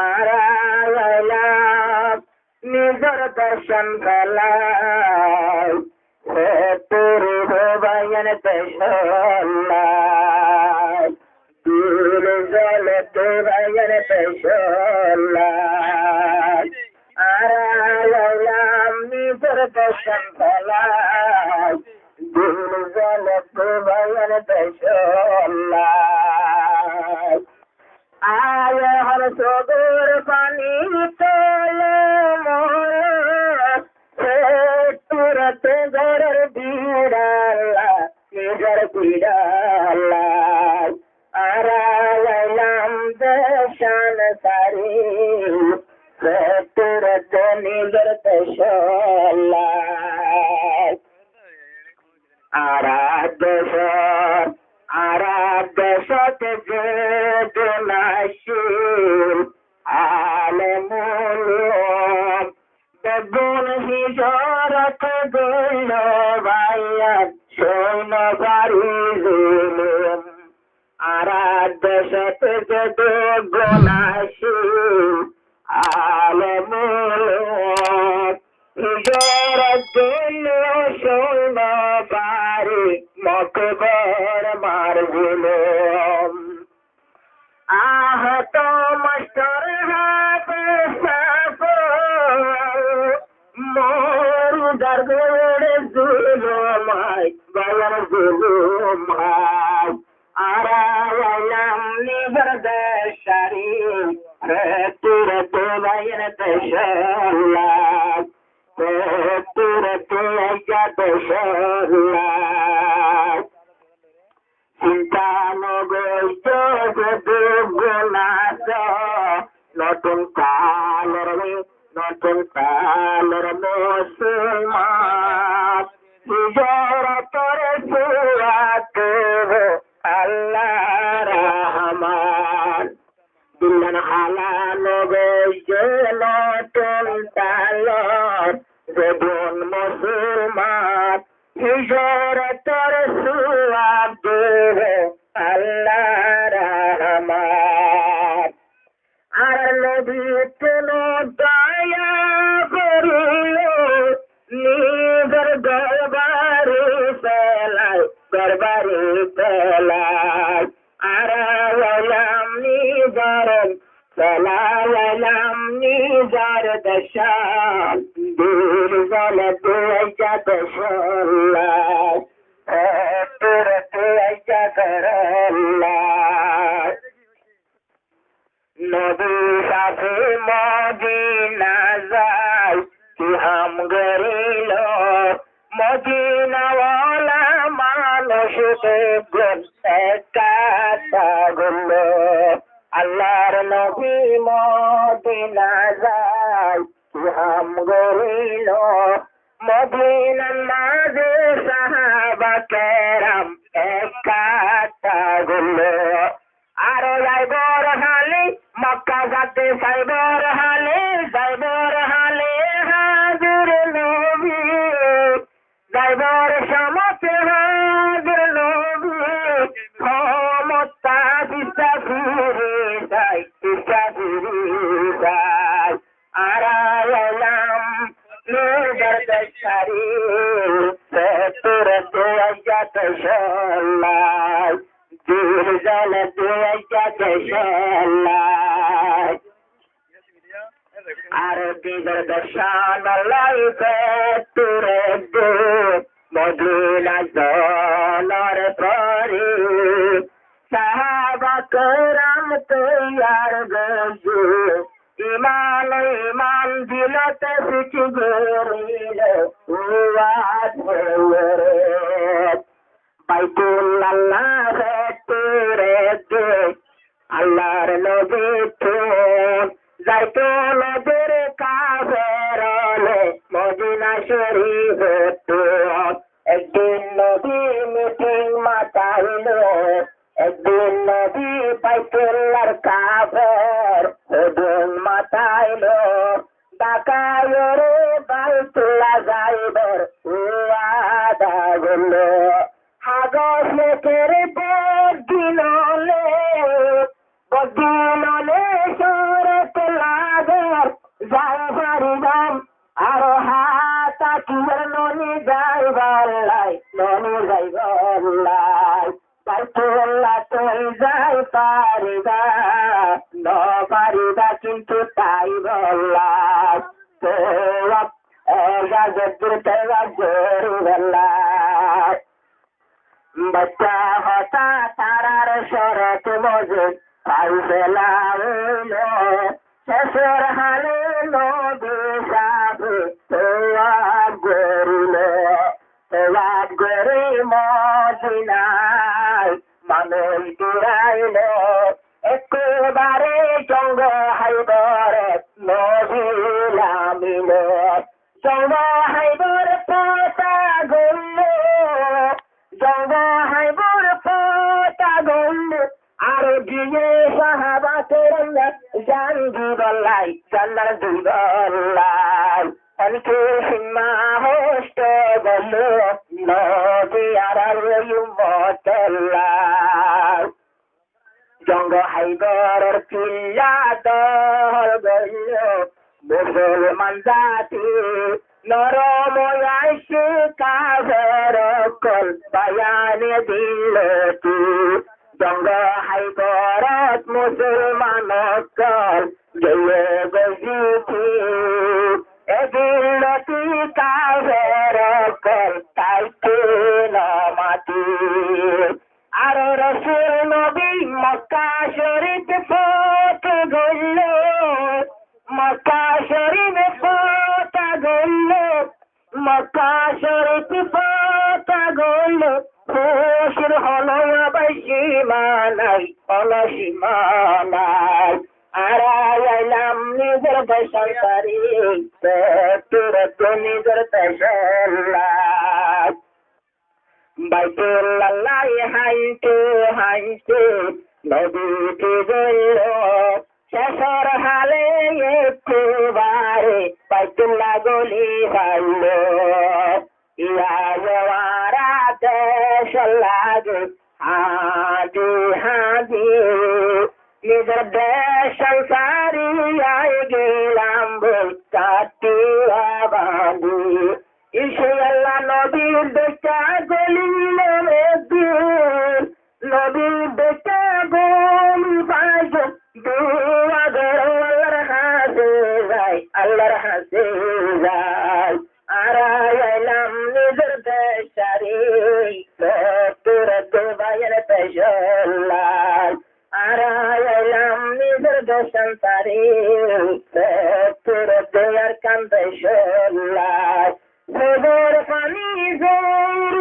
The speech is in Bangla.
আড়াইলাম নিজের দর্শন ফেলাই তোর ভবায়ন পেশলাই দূর জলে তোরায়ন পেশলাই আড়াইলাম নিজের দর্শন ফেলাই দূর জলে তোরায়ন পেশলাই আয় হর সদর পানি তোলে তুরত ঘরের বিড়ালা নিজের বিড়ালা আরাইলাম দেশান সারি তুরত নিজের দেশলা আরাধ্য সতে যে দোনাশীল আলমুল বেগুন হিজরত গইল ভাইয়া সৈন বাড়ি জুলুম আরাধ্য সতে যে দোনাশীল আলমুল হিজরত গইল সৈন বাড়ি মকবর মারগুলম আহত মাস্টার হাতে মোর দরগড়ে জুলুমাই গলার জুলুমাই আরাইলাম নিভর দেশারি তুর তোলাইন দেশলা তুর তোলাইয়া দেশলা চিন্তা নগৈত নতুন কালের মুসলমান তোরে সুরাত আল্লাহ রহমান দিল্লান হালা নগৈত নতুন কালের জীবন মুসলমান হিজরতর সুয়াব আল্লাহ রহমান আর নবী কোন দয়া করিল নিজের দরবারে ফেলাই আরাইলাম নিজের ফেলাইলাম নিজের দশান দূর জলে তুইয়া দশলাই তোর তুইয়া করলাই নবী সাথে মদিনা যায় কি হাম গরিল মদিনাওয়ালা মানুষ দেখবেন একটা গুল আল্লাহর নবী মদিনা যায় কি হাম গরিল মদিনার মাঝে সাহাবা কেরাম একটা গুল আরো যাইবর হালে মক্কা যাতে যাইবর হালে হাজির নবী যাইবর সমতে হাজির নবী ক্ষমতা দিশা ফিরে যাই আরাইলাম নিজের দেশারি তোর তোয়া দেশলাই দূর জলে তোয়া দেশলাই আর দিগর দশান লাইবে তোরে দে মদিনা জলর পরে সাহাবা কেরাম তৈয়ার গজু ইমান দিলতে শিখি গরিল বাইতুল্লাহ তোরে দে আল্লাহর নবী তোর যাইতো নদীর কাফেরলে মদিনা শরীফ তোর একদিন নবী মিটিং মাতাইল একদিন নবী বাইতুল্লাহর কাফের ওদিন মাতাইল ডাকায় রে বাইতুল্লাহ যাইবার ওয়াদা গেল হাগস লেখের বদিনলে সুরত যাই পারিবাম আরো হাতা কিয়ার ননি যাই বললাই ননি যাই বললাই বাইতুল্লাহ তুই যাই পারিবা ন পারিবা কিন্তু তাই বললাই তো बच्चा होता तारार शरत मौजूद फाइसला शशुर हाले नो बेसाब तोयाब गरी मदिनाय মানুষ দূরাইল একেবারে জঙ্গ হাইবর মহিলামিল জঙ্গ হাইবর পোতা গল্ল জঙ্গ হাইবর পোতা গল্ল আর গিয়ে সাহাবাতের জানবি বল্লাই জান্নার দুই বল্লাই অনেকে সীমা হোষ্ট গল্ল নদী আর মতল্লাই জঙ্গ হাইবরের পিল্লা দল গল্ল মুসলমান জাতি নরময়াইশি কাজের কল বায়ানে দিলতি জঙ্গ হাইবরত মুসলমান কল জয়ে গজিতি এদিলতি কাজের কল তাইতে নমাতি আর রসুল নবী মক্কা শরীফ ফত গল্ল মক্কা শরীফ ফত গল্ল মক্কা শরীফ ফত গল্ল খুশির হলো সীমানাই সীমানাই আর আইলাম নিজের দেশের তারি তোর নিজের দেশের বাইতুল্লাহ হাইতে হাইতে নদীতে গেল শেষর হালে একবারে বাইতুল্লাহ গলি হাইল ইয়ারা দেশ লাগে হাজি হাজি নিজের দেশ সারিয়াই গেলাম কাটিয়া বাঁধি ইনশাআল্লাহ নবীর দেখা গলিল মেদিন নবীর দেখা গলি পাইজ দুয়া গর আল্লাহর হাসে যায় আর আইলাম নিজের দেশারি তোর দুবাইয়ের দেশলাই আর আইলাম নিজের দেশান তারি তোর দুয়ার কান দেশলাই Zor pani zor